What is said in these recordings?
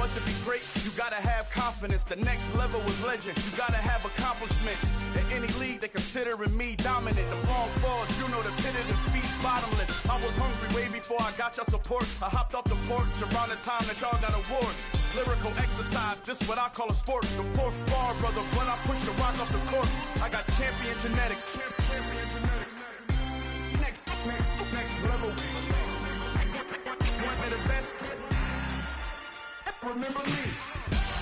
but to be great, you gotta have confidence. The next level was legend. You gotta have accomplishments. In any league, they considering me dominant. The long falls, you know the pit of defeat, bottomless. I was hungry way before I got your support. I hopped off the porch around the time that y'all got awards. Lyrical exercise, this what I call a sport. The fourth bar, brother, when I push the rock off the court. I got champion genetics. Champion genetics. Next level. One of the best. Remember me.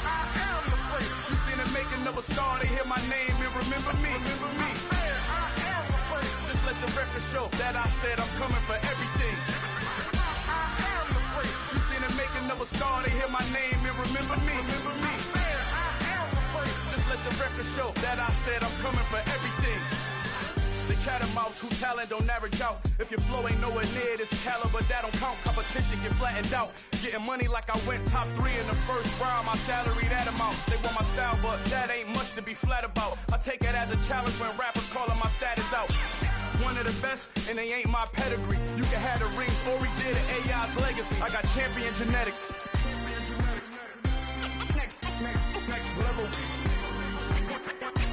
I am the place. You seen the making of a star, they hear my name and remember me. Remember me. I am the place. Just let the record show that I said I'm coming for everything. I am the place. You seen the making of a star, they hear my name and remember me. Remember me. I am the place. Just let the record show that I said I'm coming for everything. The chattermouths who talent don't average out. If your flow ain't nowhere near this caliber, that don't count. Competition get flattened out. Getting money like I went top 3 in the first round. My salary that amount. They want my style, but that ain't much to be flat about. I take it as a challenge when rappers calling my status out. One of the best, and they ain't my pedigree. You can have the rings, or we did it, AI's legacy. I got champion genetics. Next level.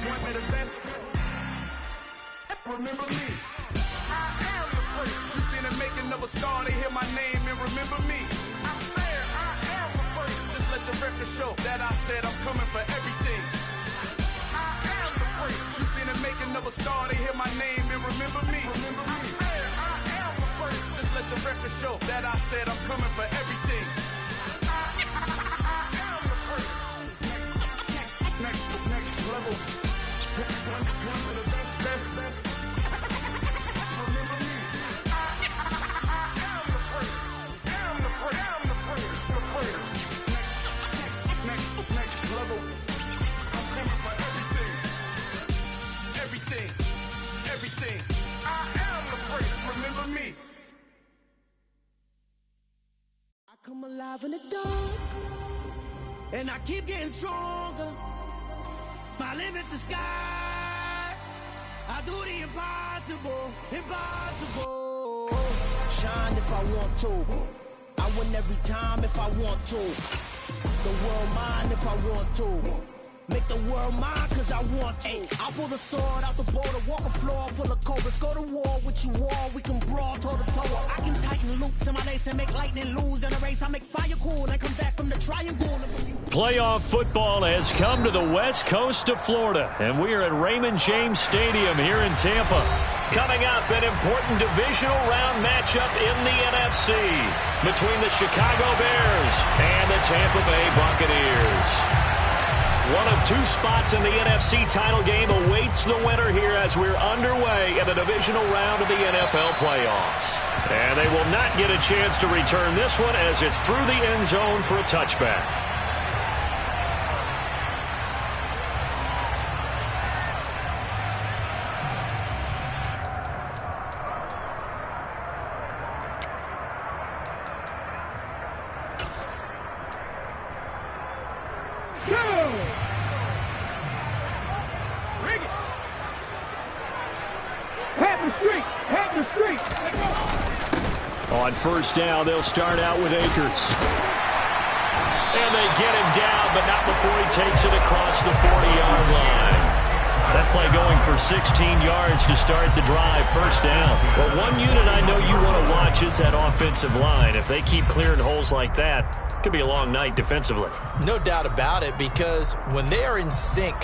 One of the best. Remember me. I am the place. You seen the making of a star, they hear my name and remember me. I said I am the place. Just let the record show that I said I'm coming for everything. I am the place. You seen the making of a star, they hear my name and remember me. Remember me. I said I am the place. Just let the record show that I said I'm coming for everything. I am the place. Next level. One of the best. Next level. I'm coming for everything. Everything. I am the place. Remember me. I come alive in the dark, and I keep getting stronger. My limit's the sky. I do the impossible. Shine if I want to. I win every time if I want to. The world mine if I want to. Make the world mine cause I want to. I pull the sword out the border, walk a floor full of cobras. Go to war with you all, we can brawl toe to toe. I can tighten loops in my lace and make lightning lose in a race. I make fire cool and come back from the triangle. Playoff football has come to the west coast of Florida, and we are at Raymond James Stadium here in Tampa. Coming up, an important divisional round matchup in the NFC between the Chicago Bears and the Tampa Bay Buccaneers. One of 2 spots in the NFC title game awaits the winner here as we're underway in the divisional round of the NFL playoffs. And they will not get a chance to return this one as it's through the end zone for a touchback. On first down, they'll start out with Akers. And they get him down, but not before he takes it across the 40-yard line. That play going for 16 yards to start the drive, first down. Well, one unit I know you want to watch is that offensive line. If they keep clearing holes like that, it could be a long night defensively. No doubt about it, because when they are in sync,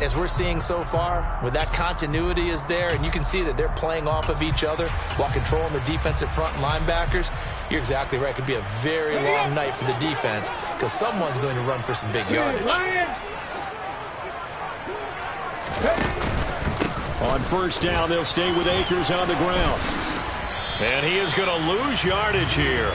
as we're seeing so far, where that continuity is there, and you can see that they're playing off of each other while controlling the defensive front and linebackers, you're exactly right. It could be a very long night for the defense because someone's going to run for some big yardage. On first down, they'll stay with Akers on the ground. And he is going to lose yardage here.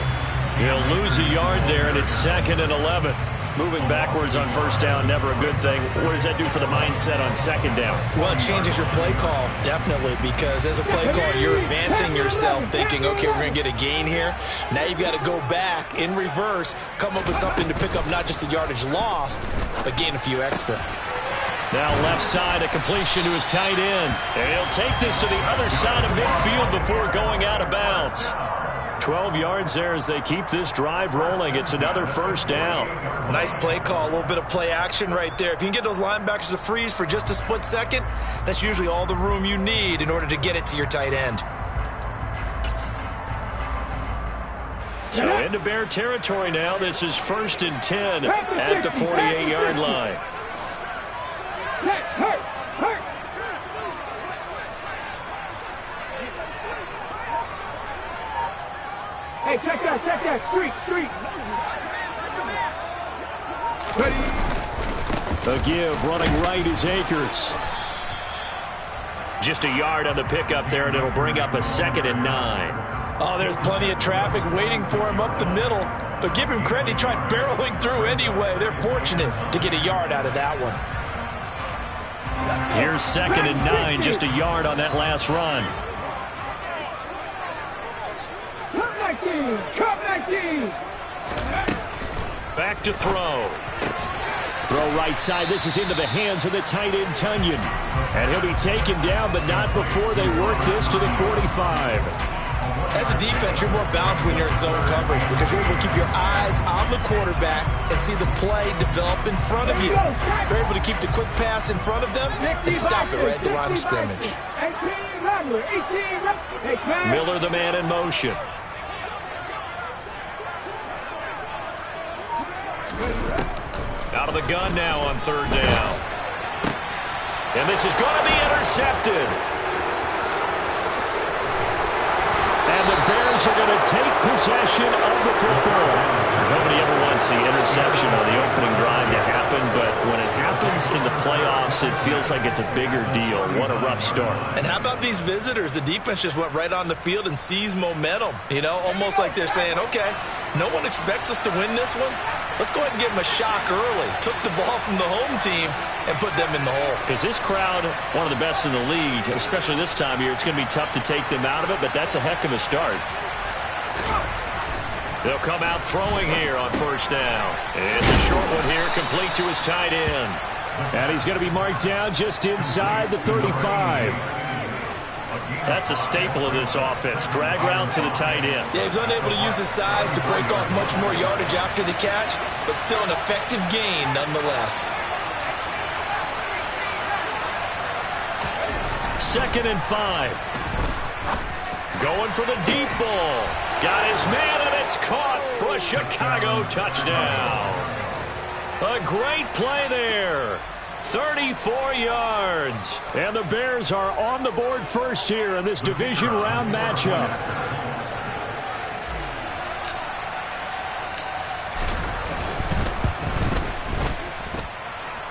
He'll lose a yard there, and it's 2nd and 11. Moving backwards on first down, never a good thing. What does that do for the mindset on second down? Well, it changes your play call, definitely, because as a play caller, you're advancing yourself, thinking, okay, we're going to get a gain here. Now you've got to go back in reverse, come up with something to pick up not just the yardage lost, but gain a few extra. Now left side, a completion to his tight end. And he'll take this to the other side of midfield before going out of bounds. 12 yards there as they keep this drive rolling. It's another first down. Nice play call, a little bit of play action right there. If you can get those linebackers to freeze for just a split second, that's usually all the room you need in order to get it to your tight end. So into Bear territory now. This is 1st and 10 at the 48-yard line. Hey, check that, street. A give, running right is Akers. Just a yard on the pickup there, and it'll bring up a 2nd and 9. Oh, there's plenty of traffic waiting for him up the middle. But give him credit, he tried barreling through anyway. They're fortunate to get a yard out of that one. Here's 2nd and 9, just a yard on that last run. Back to throw. Throw right side. This is into the hands of the tight end, Tunyon. And he'll be taken down, but not before they work this to the 45. As a defense, you're more balanced when you're in zone coverage because you're able to keep your eyes on the quarterback and see the play develop in front of you. You're able to keep the quick pass in front of them and stop it right at the line of scrimmage. Miller, the man in motion. Out of the gun now on 3rd down. And this is going to be intercepted. And the Bears are going to take possession of the football. Nobody ever wants the interception on the opening drive to happen, but when it happens in the playoffs, it feels like it's a bigger deal. What a rough start. And how about these visitors? The defense just went right on the field and seized momentum. You know, almost like they're saying, okay, no one expects us to win this one. Let's go ahead and give them a shock early. Took the ball from the home team and put them in the hole. Because this crowd, one of the best in the league, especially this time of year, it's going to be tough to take them out of it, but that's a heck of a start. They'll come out throwing here on 1st down. It's a short one here, complete to his tight end. And he's going to be marked down just inside the 35. That's a staple of this offense. Drag route to the tight end. Yeah, he's unable to use his size to break off much more yardage after the catch, but still an effective gain nonetheless. 2nd and 5. Going for the deep ball. Got his man, and it's caught for a Chicago touchdown. A great play there. 34 yards. And the Bears are on the board first here in this division round matchup.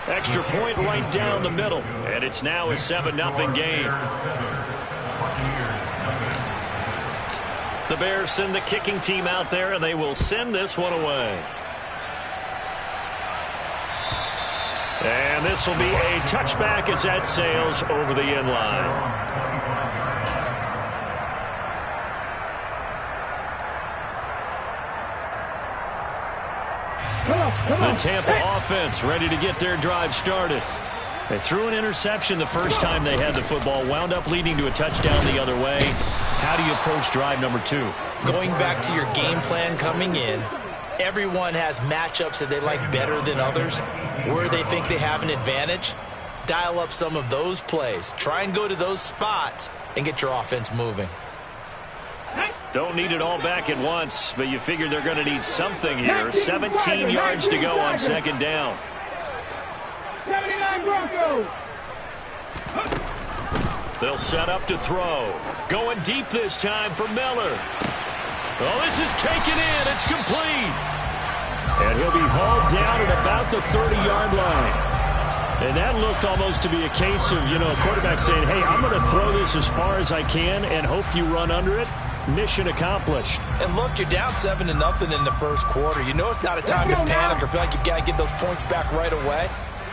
Extra point right down the middle. And it's now a 7-0 game. The Bears send the kicking team out there, and they will send this one away. And this will be a touchback as that sails over the end line. The Tampa offense ready to get their drive started. They threw an interception the first time they had the football, wound up leading to a touchdown the other way. How do you approach drive number 2? Going back to your game plan coming in, everyone has matchups that they like better than others. Where they think they have an advantage, dial up some of those plays. Try and go to those spots and get your offense moving. Don't need it all back at once, but you figure they're going to need something here. 17 yards to go on 2nd down. 79 Broncos. They'll set up to throw. Going deep this time for Miller. Oh, this is taken in. It's complete. And he'll be hauled down at about the 30-yard line. And that looked almost to be a case of, a quarterback saying, hey, I'm going to throw this as far as I can and hope you run under it. Mission accomplished. And look, you're down 7-0 in the first quarter. You know it's not a time to panic or feel like you've got to get those points back right away.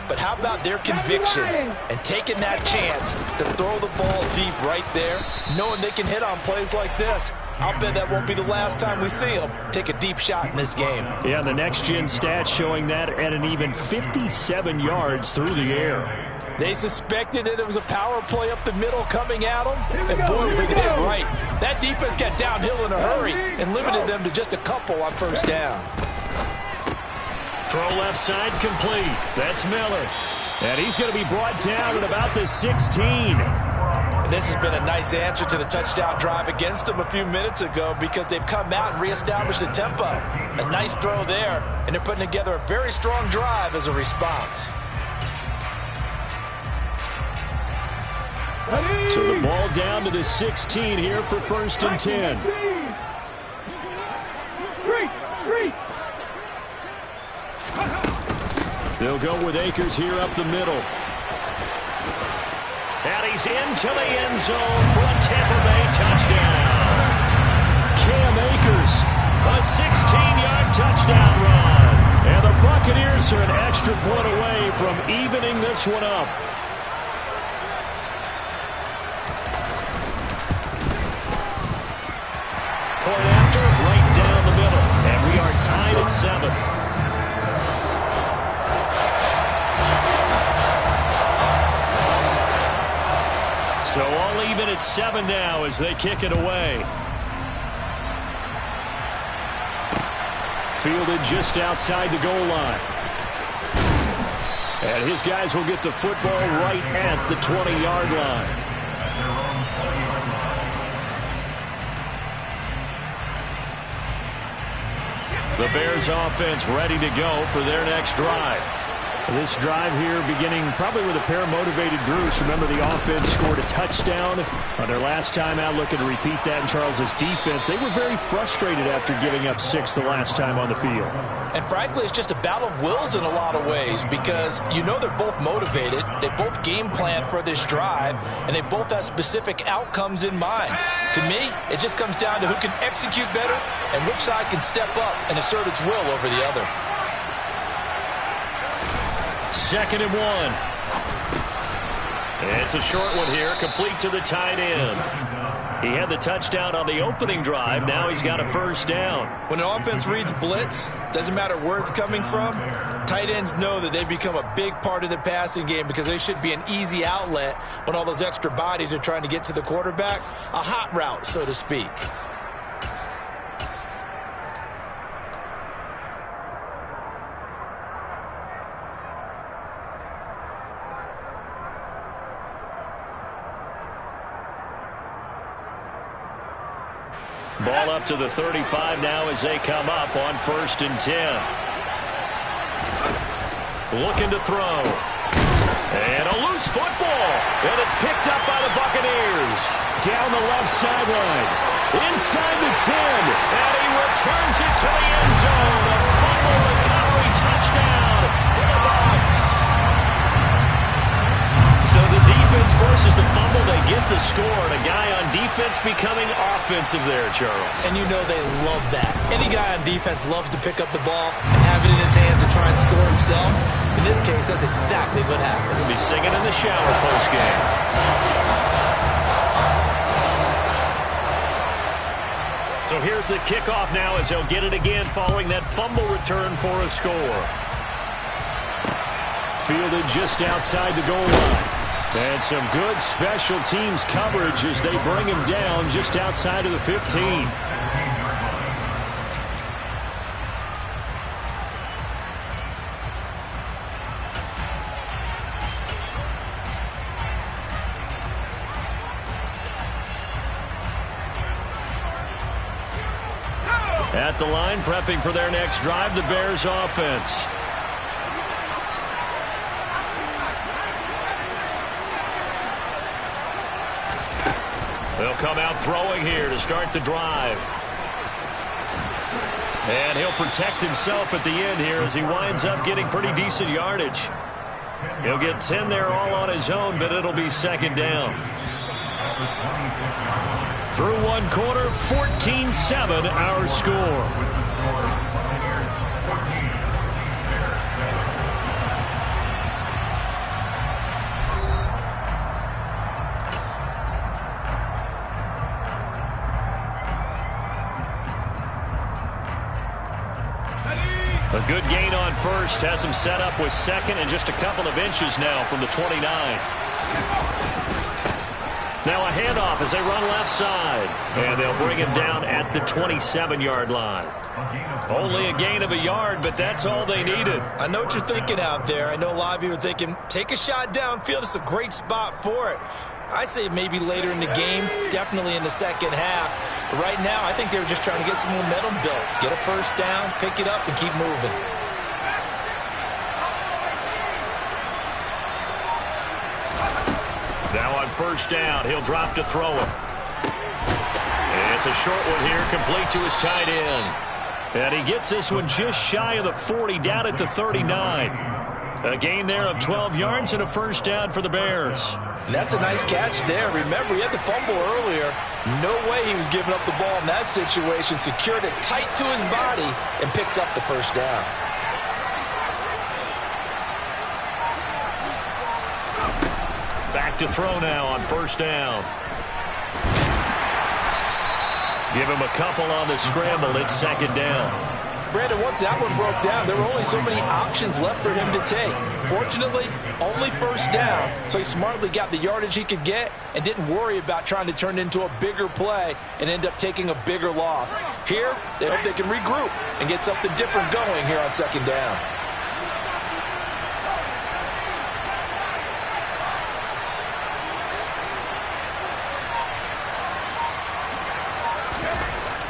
But how about their conviction and taking that chance to throw the ball deep right there, knowing they can hit on plays like this. I'll bet that won't be the last time we see him take a deep shot in this game. Yeah, the next-gen stats showing that at an even 57 yards through the air. They suspected that it was a power play up the middle coming at them, and boy, we did it right. That defense got downhill in a hurry and limited them to just a couple on first down. Throw left side complete. That's Miller. And he's going to be brought down at about the 16. And this has been a nice answer to the touchdown drive against them a few minutes ago because they've come out and reestablished the tempo. A nice throw there, and they're putting together a very strong drive as a response. So the ball down to the 16 here for 1st and 10. They'll go with Akers here up the middle. And he's into the end zone for a Tampa Bay touchdown. Cam Akers, a 16-yard touchdown run. And the Buccaneers are an extra point away from evening this one up. Point after, right down the middle. And we are tied at 7. So all even at 7 now as they kick it away. Fielded just outside the goal line. And his guys will get the football right at the 20-yard line. The Bears offense ready to go for their next drive. This drive here beginning probably with a pair of motivated groups. Remember, the offense scored a touchdown on their last time out. Looking to repeat that in Charles's defense. They were very frustrated after giving up 6 the last time on the field. And frankly, it's just a battle of wills in a lot of ways because you know they're both motivated. They both game plan for this drive, and they both have specific outcomes in mind. To me, it just comes down to who can execute better and which side can step up and assert its will over the other. 2nd and 1. It's a short one here, complete to the tight end. He had the touchdown on the opening drive. Now he's got a 1st down. When an offense reads blitz, doesn't matter where it's coming from, tight ends know that they've become a big part of the passing game because they should be an easy outlet when all those extra bodies are trying to get to the quarterback. A hot route, so to speak. Ball up to the 35 now as they come up on 1st and 10. Looking to throw. And a loose football. And it's picked up by the Buccaneers. Down the left sideline. Inside the 10. And he returns it to the end zone. A fumble recovery touchdown for the Bucs. So the defense forces the fumble. They get the score. And a guy on defense becoming offensive there, Charles. And you know they love that. Any guy on defense loves to pick up the ball and have it in his hands and try and score himself. In this case, that's exactly what happened. He'll be singing in the shower post-game. So here's the kickoff now as they'll get it again following that fumble return for a score. Fielded just outside the goal line. And some good special teams coverage as they bring him down just outside of the 15. At the line, prepping for their next drive, the Bears offense. They'll come out throwing here to start the drive. And he'll protect himself at the end here as he winds up getting pretty decent yardage. He'll get 10 there all on his own, but it'll be 2nd down. Through one quarter, 14-7 our score. A good gain on first has him set up with second and just a couple of inches now from the 29. Now a handoff as they run left side. And they'll bring him down at the 27-yard line. Only a gain of a yard, but that's all they needed. I know what you're thinking out there. I know a lot of you are thinking, take a shot downfield. It's a great spot for it. I'd say maybe later in the game, definitely in the second half. But right now, I think they were just trying to get some momentum built. Get a first down, pick it up, and keep moving. Now on first down, he'll drop to throw it. It's a short one here, complete to his tight end. And he gets this one just shy of the 40, down at the 39. A gain there of 12 yards and a first down for the Bears. That's a nice catch there. Remember, he had the fumble earlier. No way he was giving up the ball in that situation. Secured it tight to his body and picks up the first down. Back to throw now on first down. Give him a couple on the scramble. It's second down. Brandon, once that one broke down, there were only so many options left for him to take. Fortunately, only first down, so he smartly got the yardage he could get and didn't worry about trying to turn it into a bigger play and end up taking a bigger loss. Here, they hope they can regroup and get something different going here on second down.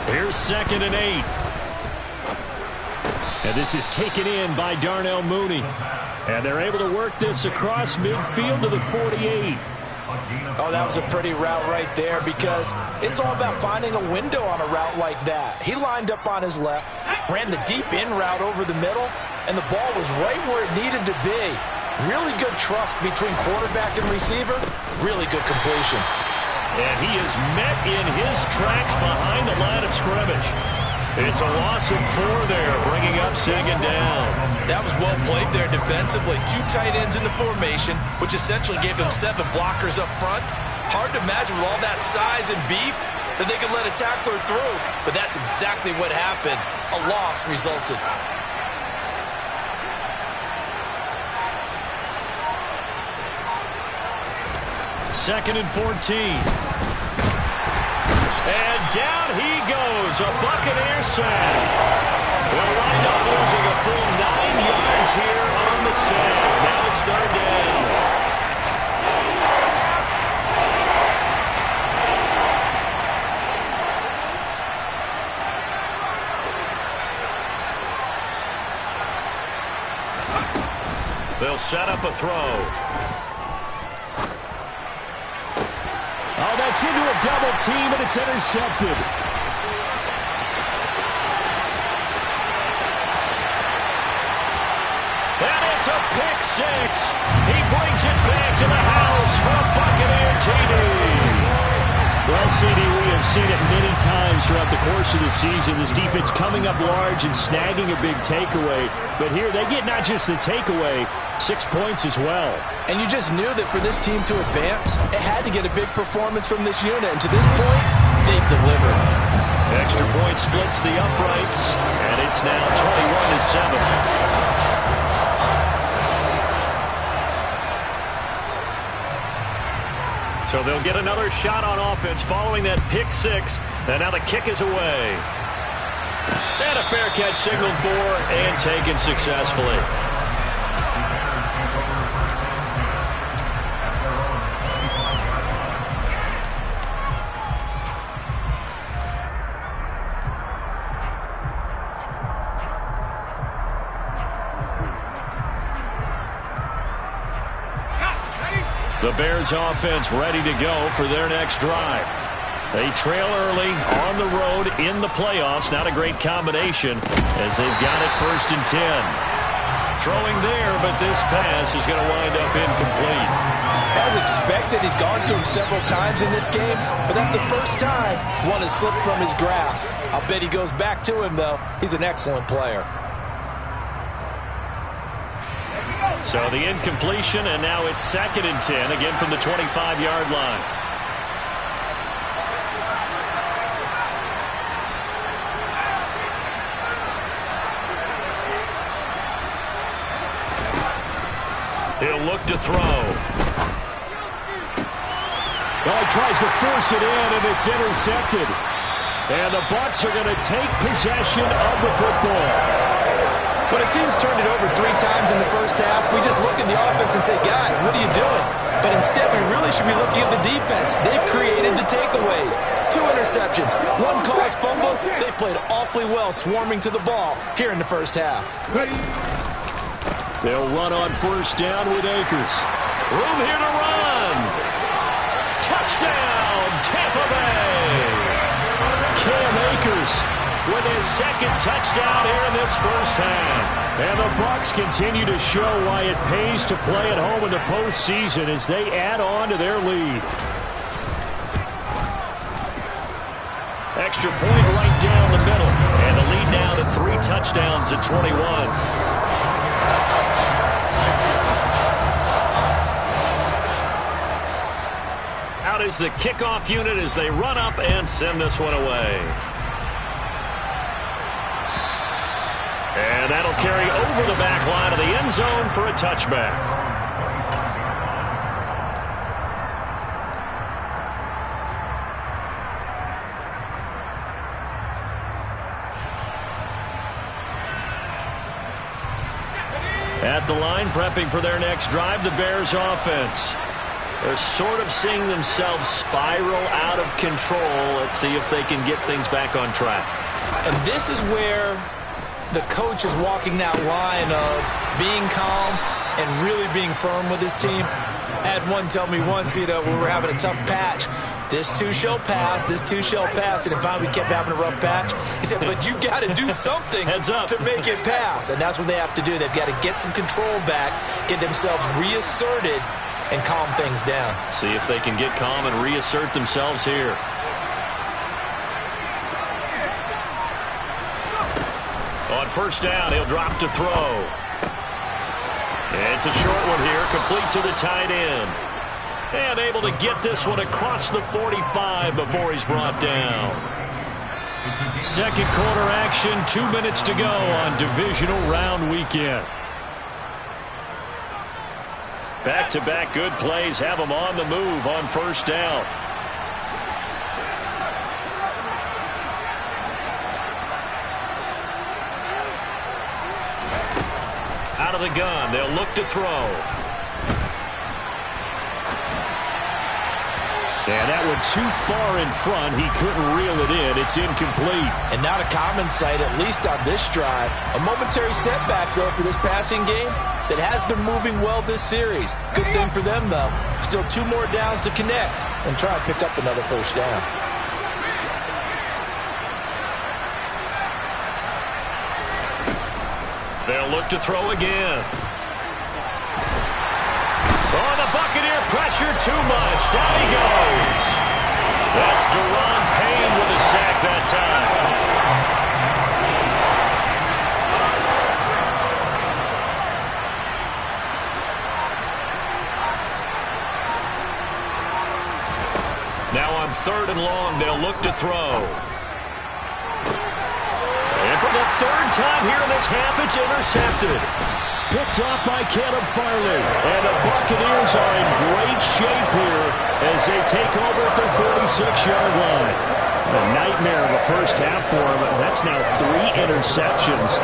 Here's 2nd and 8. And this is taken in by Darnell Mooney. And they're able to work this across midfield to the 48. Oh, that was a pretty route right there because it's all about finding a window on a route like that. He lined up on his left, ran the deep in route over the middle, and the ball was right where it needed to be. Really good trust between quarterback and receiver. Really good completion. And he is met in his tracks behind the line of scrimmage. It's a loss of 4 there, bringing up second down. That was well played there defensively. 2 tight ends in the formation, which essentially gave them 7 blockers up front. Hard to imagine with all that size and beef that they could let a tackler through, but that's exactly what happened. A loss resulted. Second and 14. And down he goes, a Buccaneer sack. We'll wind up losing a full 9 yards here on the sack. Now it's third down. They'll set up a throw. Oh, that's into a double team, and it's intercepted. And it's a pick six. He brings it back to the house for a Buccaneer TD. Well, CD, we have seen it many times throughout the course of the season. This defense coming up large and snagging a big takeaway. But here, they get not just the takeaway, 6 points as well. And you just knew that for this team to advance, it had to get a big performance from this unit. And to this point, they've delivered. Extra point splits the uprights, and it's now 21-7. So they'll get another shot on offense following that pick six, and now the kick is away. And a fair catch signaled for and taken successfully. The Bears offense ready to go for their next drive. They trail early on the road in the playoffs. Not a great combination as they've got it 1st and 10. Throwing there, but this pass is going to wind up incomplete. As expected, he's gone to him several times in this game, but that's the first time one has slipped from his grasp. I'll bet he goes back to him, though. He's an excellent player. So the incompletion, and now it's 2nd and 10, again from the 25-yard line. He'll look to throw. Well, he tries to force it in, and it's intercepted. And the Bucs are going to take possession of the football. When a team's turned it over 3 times in the first half, we just look at the offense and say, guys, what are you doing? But instead, we really should be looking at the defense. They've created the takeaways. 2 interceptions, 1 caused fumble. They played awfully well swarming to the ball here in the first half. They'll run on first down with Akers. Room here to run. Touchdown, Tampa Bay. Cam Akers with his 2nd touchdown here in this first half. And the Bucs continue to show why it pays to play at home in the postseason as they add on to their lead. Extra point right down the middle. And the lead now to 3 touchdowns at 21. Out is the kickoff unit as they run up and send this one away. And that'll carry over the back line of the end zone for a touchback. At the line, prepping for their next drive, the Bears offense. They're sort of seeing themselves spiral out of control. Let's see if they can get things back on track. And this is where the coach is walking that line of being calm and really being firm with his team. I had one tell me once, when we were having a tough patch, this too shall pass, this too shall pass. And finally we kept having a rough patch. He said, but you got to do something to make it pass. And that's what they have to do. They've got to get some control back, get themselves reasserted, and calm things down. See if they can get calm and reassert themselves here. On first down, he'll drop to throw. It's a short one here, complete to the tight end. And able to get this one across the 45 before he's brought down. Second quarter action, 2 minutes to go on divisional round weekend. Back-to-back good plays have them on the move on first down. Out of the gun, they'll look to throw. Yeah, that one too far in front. He couldn't reel it in. It's incomplete. And not a common sight, at least on this drive. A momentary setback, though, for this passing game that has been moving well this series. Good thing for them, though. Still 2 more downs to connect and try to pick up another first down. They'll look to throw again. Oh, the Buccaneer pressure too much. Down he goes. That's Deron Payne with a sack that time. Now on 3rd and long, they'll look to throw. And for the 3rd time here in this half, it's intercepted. Picked off by Caleb Farley. And the Buccaneers are in great shape here as they take over at their 46-yard line. A nightmare of a first half for him. That's now 3 interceptions.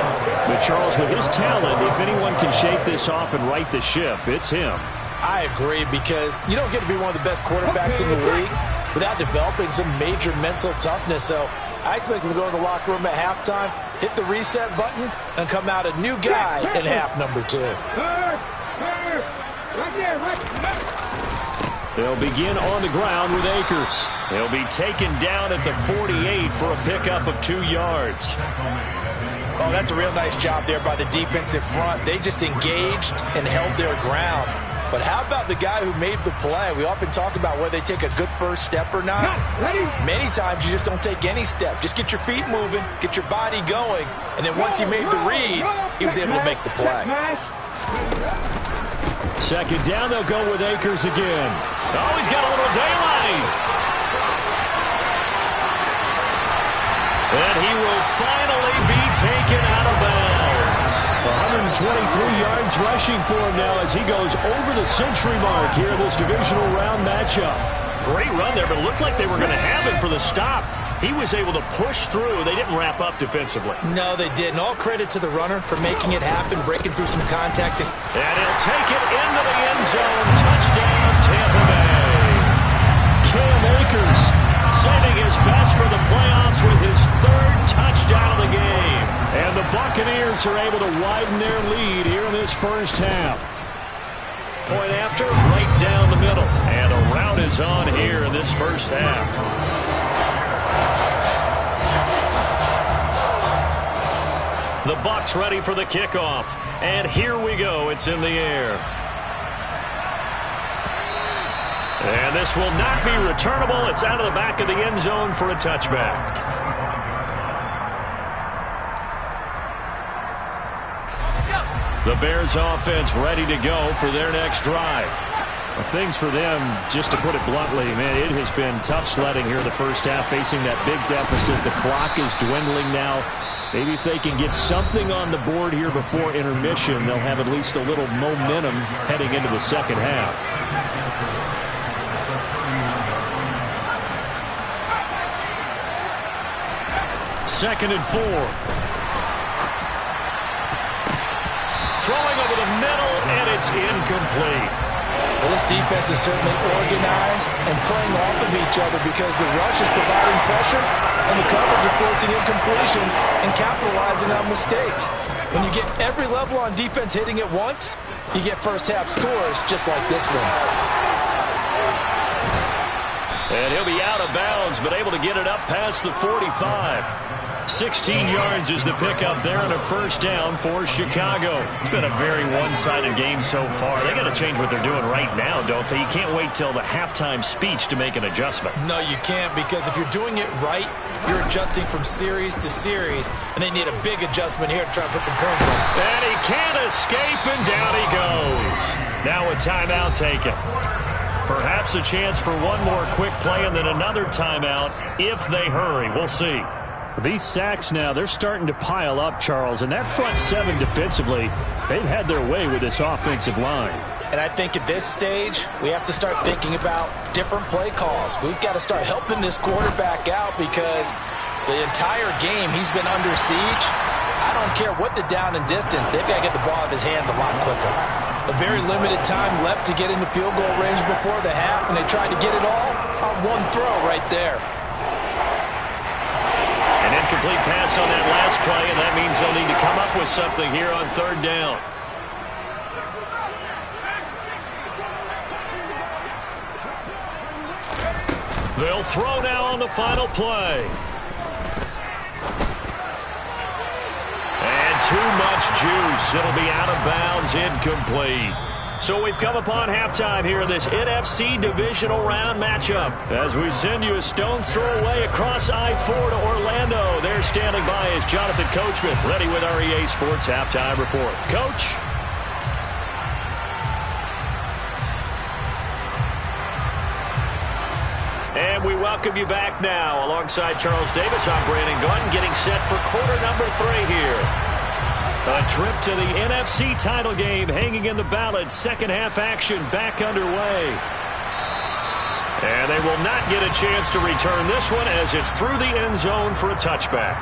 But Charles, with his talent, if anyone can shake this off and right the ship, it's him. I agree, because you don't get to be one of the best quarterbacks in the league without developing some major mental toughness. So I expect him to go in the locker room at halftime, hit the reset button, and come out a new guy in half number 2. They'll begin on the ground with Akers. He'll be taken down at the 48 for a pickup of 2 yards. Oh, that's a real nice job there by the defensive front. They just engaged and held their ground. But how about the guy who made the play? We often talk about whether they take a good first step or not. Many times you just don't take any step. Just get your feet moving, get your body going, and then once he made the read, he was able to make the play. Second down, they'll go with Akers again. Oh, he's got a little daylight. And he will finally be taken out of bounds. 23 yards rushing for him now as he goes over the century mark here in this divisional round matchup. Great run there, but it looked like they were going to have him for the stop. He was able to push through. They didn't wrap up defensively. No, they didn't. All credit to the runner for making it happen, breaking through some contact. And he'll take it into the end zone. Touchdown, Tampa Bay. Cam Akers saving his best for the playoffs with his third touchdown of the game. And the Buccaneers are able to widen their lead here in this first half. Point after, right down the middle. And a rout is on here in this first half. The Bucs ready for the kickoff. And here we go. It's in the air. And this will not be returnable. It's out of the back of the end zone for a touchback. The Bears offense ready to go for their next drive. Well, things for them, just to put it bluntly, man, it has been tough sledding here in the first half, facing that big deficit. The clock is dwindling now. Maybe if they can get something on the board here before intermission, they'll have at least a little momentum heading into the second half. Second and 4. Throwing over the middle, and it's incomplete. Well, this defense is certainly organized and playing off of each other because the rush is providing pressure and the coverage is forcing incompletions and capitalizing on mistakes. When you get every level on defense hitting at once, you get first-half scores just like this one. And he'll be out of bounds, but able to get it up past the 45. 16 yards is the pickup there and a first down for Chicago. It's been a very one-sided game so far. They got to change what they're doing right now, don't they? You can't wait till the halftime speech to make an adjustment. No, you can't, because if you're doing it right, you're adjusting from series to series, and they need a big adjustment here to try to put some points on. And he can't escape, and down he goes. Now a timeout taken. Perhaps a chance for one more quick play and then another timeout if they hurry. We'll see. These sacks now, they're starting to pile up, Charles. And that front seven defensively, they've had their way with this offensive line. And I think at this stage, we have to start thinking about different play calls. We've got to start helping this quarterback out because the entire game he's been under siege. I don't care what the down and distance. They've got to get the ball out of his hands a lot quicker. A very limited time left to get into field goal range before the half, and they tried to get it all on one throw right there. An incomplete pass on that last play, and that means they'll need to come up with something here on third down. They'll throw now on the final play. And too much juice. It'll be out of bounds, incomplete. So we've come upon halftime here in this NFC divisional round matchup. As we send you a stone's throw away across I-4 to Orlando. There standing by is Jonathan Coachman, ready with our EA Sports Halftime Report. Coach? And we welcome you back now. Alongside Charles Davis, I'm Brandon Gunn, getting set for quarter number 3 here. A trip to the NFC title game hanging in the balance. Second half action back underway. And they will not get a chance to return this one as it's through the end zone for a touchback.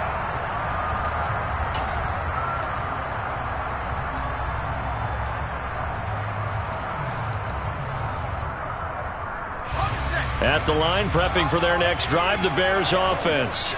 At the line, prepping for their next drive, the Bears offense.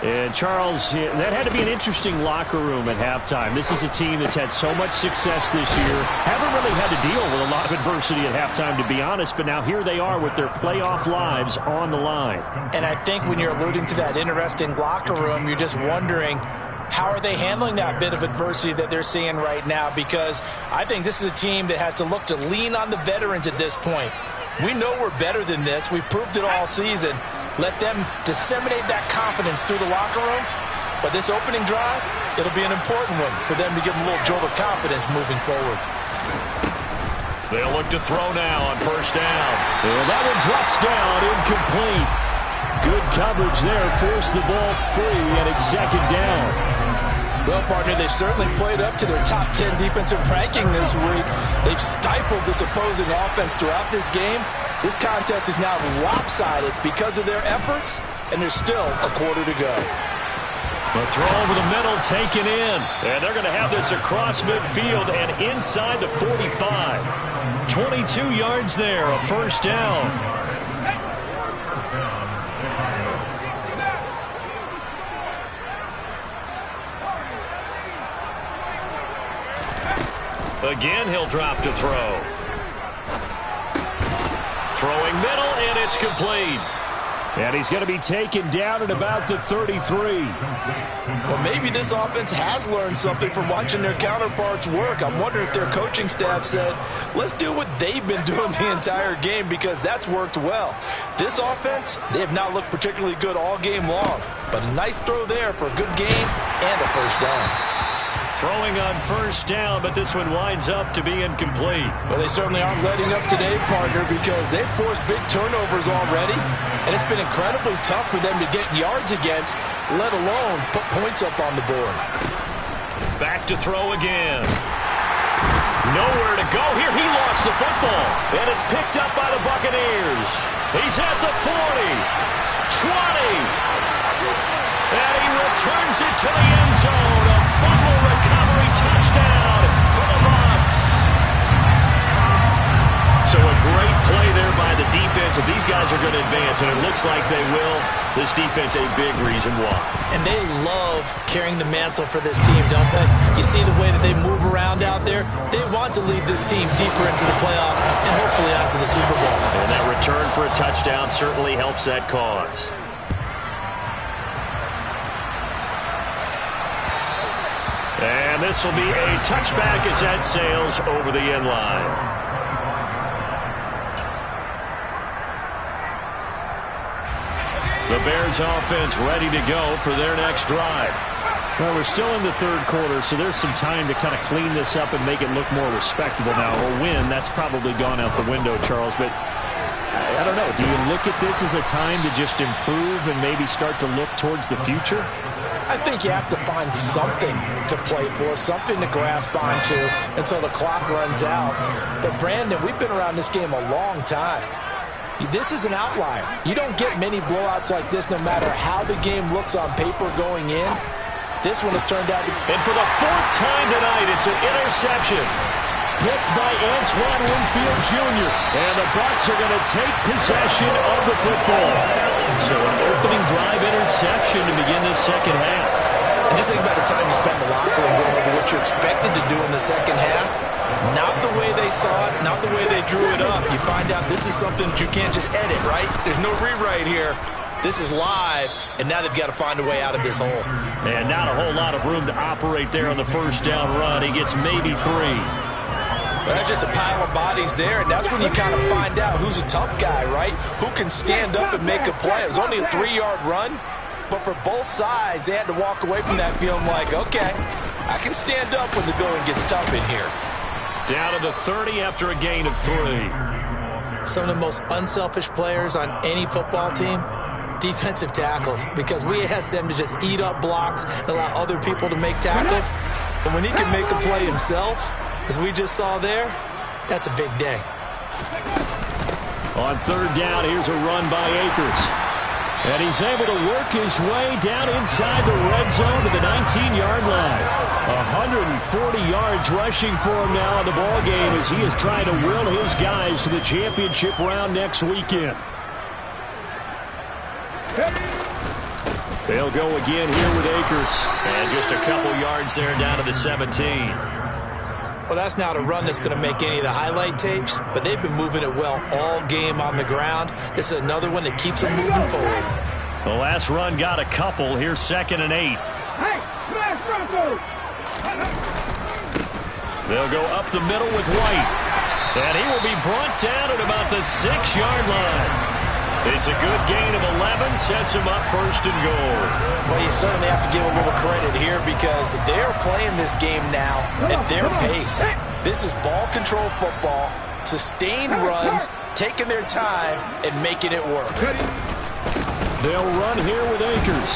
And, Charles, that had to be an interesting locker room at halftime. This is a team that's had so much success this year. Haven't really had to deal with a lot of adversity at halftime, to be honest. But now here they are with their playoff lives on the line. And I think when you're alluding to that interesting locker room, you're just wondering, how are they handling that bit of adversity that they're seeing right now? Because I think this is a team that has to look to lean on the veterans at this point. We know we're better than this. We've proved it all season. Let them disseminate that confidence through the locker room. But this opening drive, it'll be an important one for them to give them a little jolt of confidence moving forward. They'll look to throw now on first down. And that one drops down, incomplete. Good coverage there, forced the ball free, and it's second down. Well, partner, they've certainly played up to their top 10 defensive ranking this week. They've stifled this opposing offense throughout this game. This contest is now lopsided because of their efforts, and there's still a quarter to go. The throw over the middle taken in. And they're going to have this across midfield and inside the 45. 22 yards there, a first down. Again, he'll drop to throw. Throwing middle, and it's complete. And he's going to be taken down at about the 33. Well, maybe this offense has learned something from watching their counterparts work. I'm wondering if their coaching staff said, let's do what they've been doing the entire game, because that's worked well. This offense, they have not looked particularly good all game long. But a nice throw there for a good game and a first down. Throwing on first down, but this one winds up to be incomplete. Well, they certainly aren't letting up today, partner, because they've forced big turnovers already, and it's been incredibly tough for them to get yards against, let alone put points up on the board. Back to throw again. Nowhere to go here. He lost the football, and it's picked up by the Buccaneers. He's at the 40, 20. And he returns it to the end zone. A fumble recovery touchdown for the Bucs. So a great play there by the defense. If these guys are going to advance, and it looks like they will, this defense a big reason why. And they love carrying the mantle for this team, don't they? You see the way that they move around out there? They want to lead this team deeper into the playoffs and hopefully on to the Super Bowl. And that return for a touchdown certainly helps that cause. And this will be a touchback as that sails over the end line. The Bears offense ready to go for their next drive. Well, we're still in the third quarter, so there's some time to kind of clean this up and make it look more respectable now. Or win, that's probably gone out the window, Charles. But I don't know. Do you look at this as a time to just improve and maybe start to look towards the future? I think you have to find something to play for, something to grasp onto until the clock runs out. But, Brandon, we've been around this game a long time. This is an outlier. You don't get many blowouts like this no matter how the game looks on paper going in. This one has turned out to be... And for the fourth time tonight, it's an interception. Picked by Antoine Winfield Jr. And the Bucs are going to take possession of the football. So an opening drive interception to begin this second half. And just think about the time you spent in the locker room going over what you expected to do in the second half. Not the way they saw it, not the way they drew it up. You find out this is something that you can't just edit, right? There's no rewrite here. This is live, and now they've got to find a way out of this hole. And not a whole lot of room to operate there on the first down run. He gets maybe 3. Well, that's just a pile of bodies there, and that's when you kind of find out who's a tough guy, right? Who can stand up and make a play. It was only a 3-yard run, but for both sides, they had to walk away from that feeling like, okay, I can stand up when the going gets tough in here. Down to the 30 after a gain of 3. Some of the most unselfish players on any football team, defensive tackles, because we ask them to just eat up blocks and allow other people to make tackles. And when he can make a play himself, as we just saw there, that's a big day. On third down, here's a run by Akers. And he's able to work his way down inside the red zone to the 19-yard line. 140 yards rushing for him now in the ball game as he is trying to will his guys to the championship round next weekend. They'll go again here with Akers. And just a couple yards there down to the 17. Well, that's not a run that's going to make any of the highlight tapes, but they've been moving it well all game on the ground. This is another one that keeps them moving forward. The last run got a couple. Here's 2nd and 8. They'll go up the middle with White. And he will be brought down at about the 6-yard line. It's a good gain of 11, sets him up 1st and goal. Well, you certainly have to give a little credit here because they're playing this game now at their pace. This is ball control football, sustained runs, taking their time and making it work. They'll run here with Akers.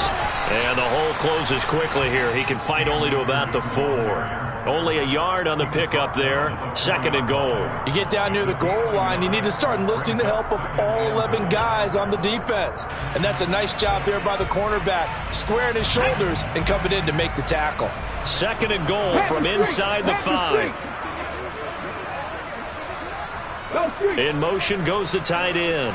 And the hole closes quickly here. He can fight only to about the 4. Only a yard on the pickup there. 2nd and goal. You get down near the goal line, you need to start enlisting the help of all 11 guys on the defense. And that's a nice job there by the cornerback, squaring his shoulders and coming in to make the tackle. 2nd and goal from inside the 5. In motion goes the tight end.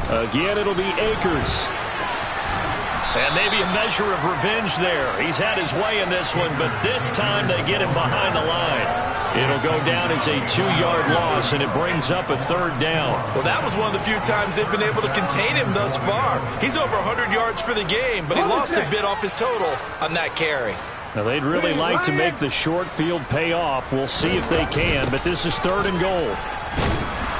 Again, it'll be Akers. And maybe a measure of revenge there. He's had his way in this one, but this time they get him behind the line. It'll go down as a 2-yard loss, and it brings up a 3rd down. Well, that was one of the few times they've been able to contain him thus far. He's over 100 yards for the game, but he lost a bit off his total on that carry. Now, they'd really like to make the short field pay off. We'll see if they can, but this is 3rd and goal.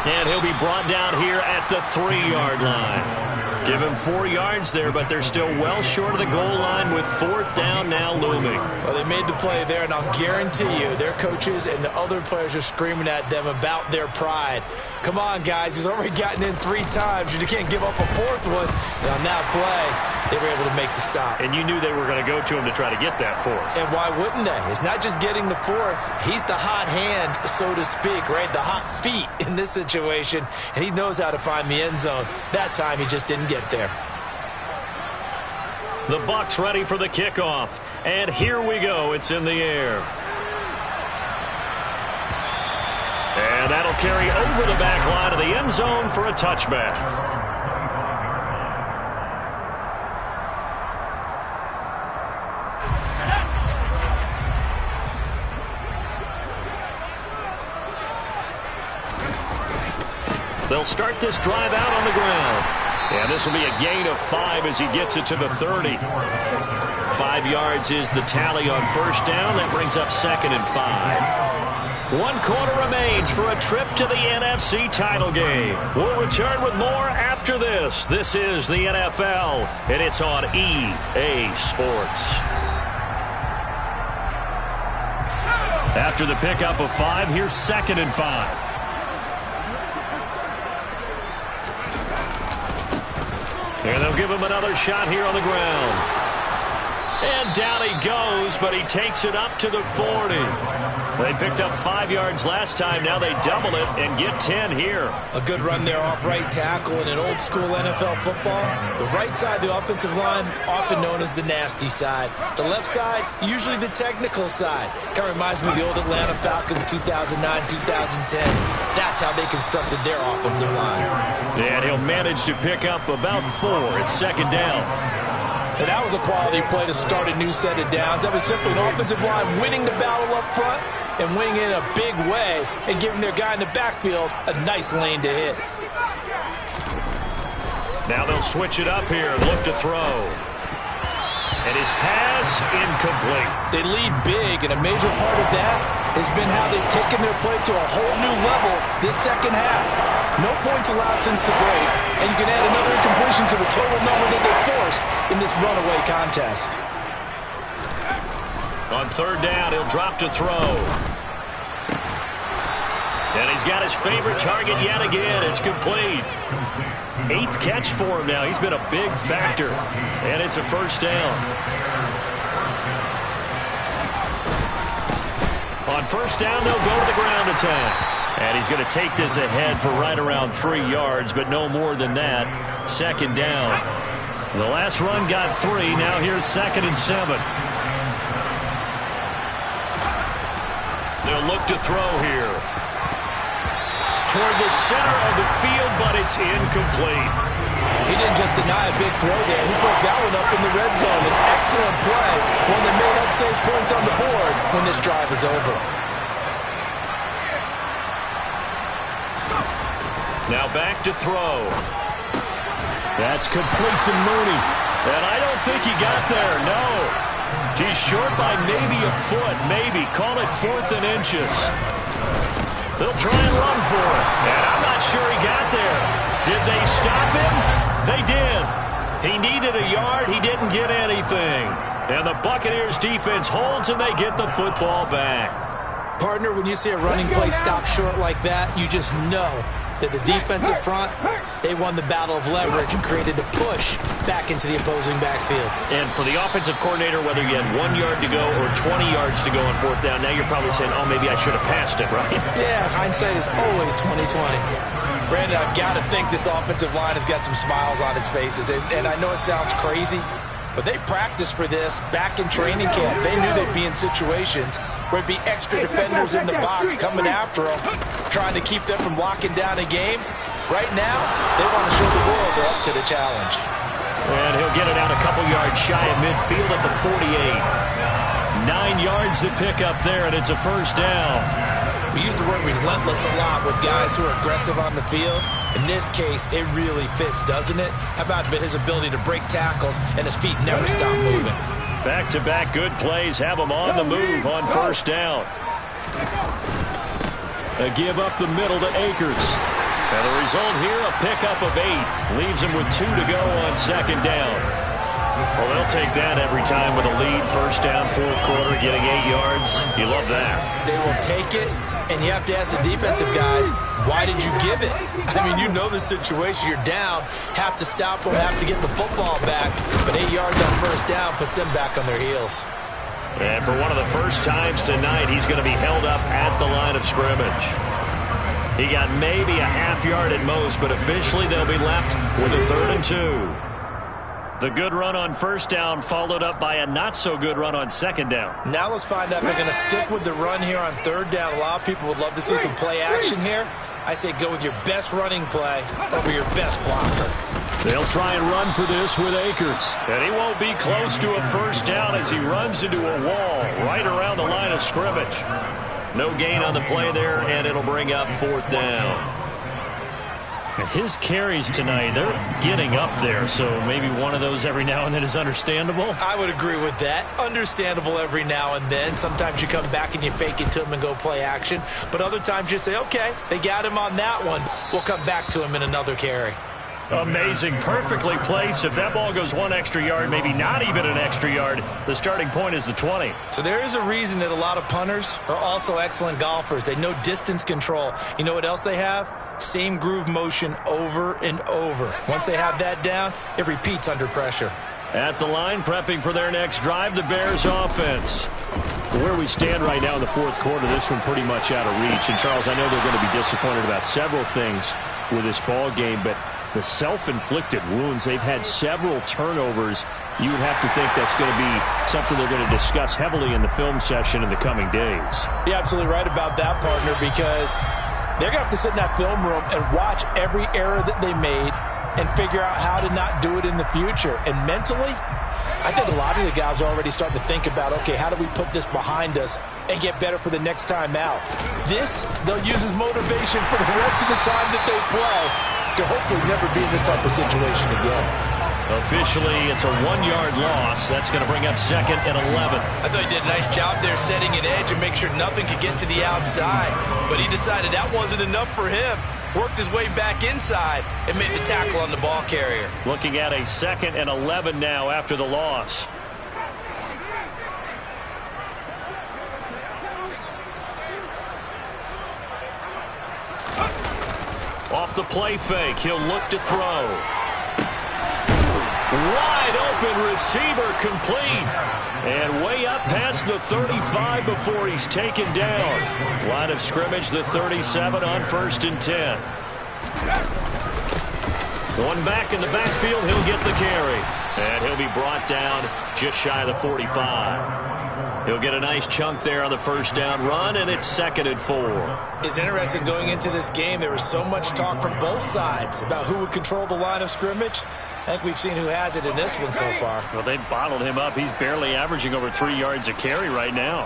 And he'll be brought down here at the 3-yard line. Give him 4 yards there, but they're still well short of the goal line with 4th down now looming. Well, they made the play there, and I'll guarantee you their coaches and the other players are screaming at them about their pride. Come on, guys. He's already gotten in 3 times. You can't give up a 4th one. And on that play, they were able to make the stop. And you knew they were going to go to him to try to get that 4th. And why wouldn't they? It's not just getting the 4th. He's the hot hand, so to speak, right? The hot feet in this situation. And he knows how to find the end zone. That time, he just didn't get there. The Bucs ready for the kickoff. And here we go. It's in the air. And that'll carry over the back line of the end zone for a touchback. They'll start this drive out on the ground. And this will be a gain of 5 as he gets it to the 30. 5 yards is the tally on 1st down. That brings up 2nd and 5. 1 quarter remains for a trip to the NFC title game. We'll return with more after this. This is the NFL, and it's on EA Sports. After the pickup of 5, here's 2nd and 5. And they'll give him another shot here on the ground. And down he goes, but he takes it up to the 40. They picked up 5 yards last time. Now they double it and get 10 here. A good run there off right tackle in an old-school NFL football. The right side of the offensive line, often known as the nasty side. The left side, usually the technical side. Kind of reminds me of the old Atlanta Falcons 2009, 2010. That's how they constructed their offensive line. And he'll manage to pick up about 4. It's 2nd down. And that was a quality play to start a new set of downs. That was simply an offensive line winning the battle up front and winning in a big way and giving their guy in the backfield a nice lane to hit. Now they'll switch it up here and look to throw. And his pass incomplete. They lead big, and a major part of that has been how they've taken their play to a whole new level this second half. No points allowed since the break, and you can add another incompletion to the total number that they forced in this runaway contest. On 3rd down, he'll drop to throw. And he's got his favorite target yet again. It's complete. 8th catch for him now. He's been a big factor. And it's a 1st down. On 1st down, they'll go to the ground attack. And he's going to take this ahead for right around 3 yards, but no more than that. 2nd down. The last run got 3. Now here's 2nd and 7. They'll look to throw here. Toward the center of the field, but it's incomplete. He didn't just deny a big throw there. He put that one up in the red zone. An excellent play. One that may help save points on the board when this drive is over. Now back to throw. That's complete to Mooney. And I don't think he got there, no. He's short by maybe a foot, maybe. Call it 4th and inches. They'll try and run for it. And I'm not sure he got there. Did they stop him? They did. He needed a yard. He didn't get anything. And the Buccaneers defense holds and they get the football back. Partner, when you see a running play stop short like that, you just know that the defensive front, they won the battle of leverage and created a push back into the opposing backfield. And for the offensive coordinator, whether you had 1 yard to go or 20 yards to go on fourth down, now you're probably saying, oh, maybe I should have passed it, right? Yeah, hindsight is always 20/20. Brandon, I've got to think this offensive line has got some smiles on its faces. And I know it sounds crazy, but they practiced for this back in training camp. They knew they'd be in situations where it'd be extra defenders in the box coming after them, trying to keep them from locking down a game. Right now, they want to show the world they're up to the challenge. And he'll get it out a couple yards shy of midfield at the 48. 9 yards to pick up there, and it's a first down. We use the word relentless a lot with guys who are aggressive on the field. In this case, it really fits, doesn't it? How about his ability to break tackles and his feet never stop moving? Back-to-back good plays have him on the move on first down. A give up the middle to Akers. And the result here, a pickup of 8. Leaves him with 2 to go on second down. Well, they'll take that every time with a lead. First down, fourth quarter, getting 8 yards. You love that. They will take it, and you have to ask the defensive guys, why did you give it? I mean, you know the situation. You're down, have to stop them, have to get the football back. But 8 yards on first down puts them back on their heels. And for one of the first times tonight, he's going to be held up at the line of scrimmage. He got maybe a half yard at most, but officially they'll be left with a 3rd and 2. The good run on first down followed up by a not-so-good run on second down. Now let's find out if they're going to stick with the run here on third down. A lot of people would love to see some play action here. I say go with your best running play over your best blocker. They'll try and run for this with Akers. And he won't be close to a first down as he runs into a wall right around the line of scrimmage. No gain on the play there, and it'll bring up 4th down. His carries tonight, they're getting up there, so maybe one of those every now and then is understandable. I would agree with that. Understandable every now and then. Sometimes you come back and you fake it to him and go play action. But other times you say, okay, they got him on that one. We'll come back to him in another carry. Amazing. Perfectly placed. If that ball goes 1 extra yard, maybe not even an extra yard, the starting point is the 20. So there is a reason that a lot of punters are also excellent golfers. They know distance control. You know what else they have? Same groove motion over and over. Once they have that down, it repeats under pressure. At the line, prepping for their next drive, the Bears offense. Where we stand right now in the fourth quarter, this one pretty much out of reach. And, Charles, I know they're going to be disappointed about several things with this ball game, but the self-inflicted wounds, they've had several turnovers. You would have to think that's going to be something they're going to discuss heavily in the film session in the coming days. You're absolutely right about that, partner, because they're going to have to sit in that film room and watch every error that they made and figure out how to not do it in the future. And mentally, I think a lot of the guys are already starting to think about, okay, how do we put this behind us and get better for the next time out? This, they'll use as motivation for the rest of the time that they play to hopefully never be in this type of situation again. Officially, it's a 1-yard loss. That's going to bring up 2nd and 11. I thought he did a nice job there setting an edge and make sure nothing could get to the outside. But he decided that wasn't enough for him. Worked his way back inside and made the tackle on the ball carrier. Looking at a 2nd and 11 now after the loss. Off the play fake, he'll look to throw. Wide open receiver complete. And way up past the 35 before he's taken down. Line of scrimmage, the 37 on 1st and 10. One back in the backfield, he'll get the carry. And he'll be brought down just shy of the 45. He'll get a nice chunk there on the first down run, and it's 2nd and 4. It's interesting going into this game. There was so much talk from both sides about who would control the line of scrimmage. I think we've seen who has it in this one so far. Well, they bottled him up. He's barely averaging over 3 yards a carry right now.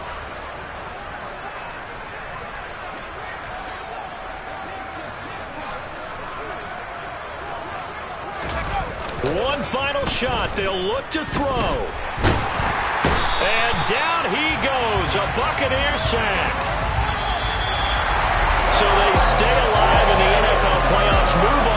One final shot. They'll look to throw. And down he goes. A Buccaneer sack. So they stay alive in the NFL playoffs. Move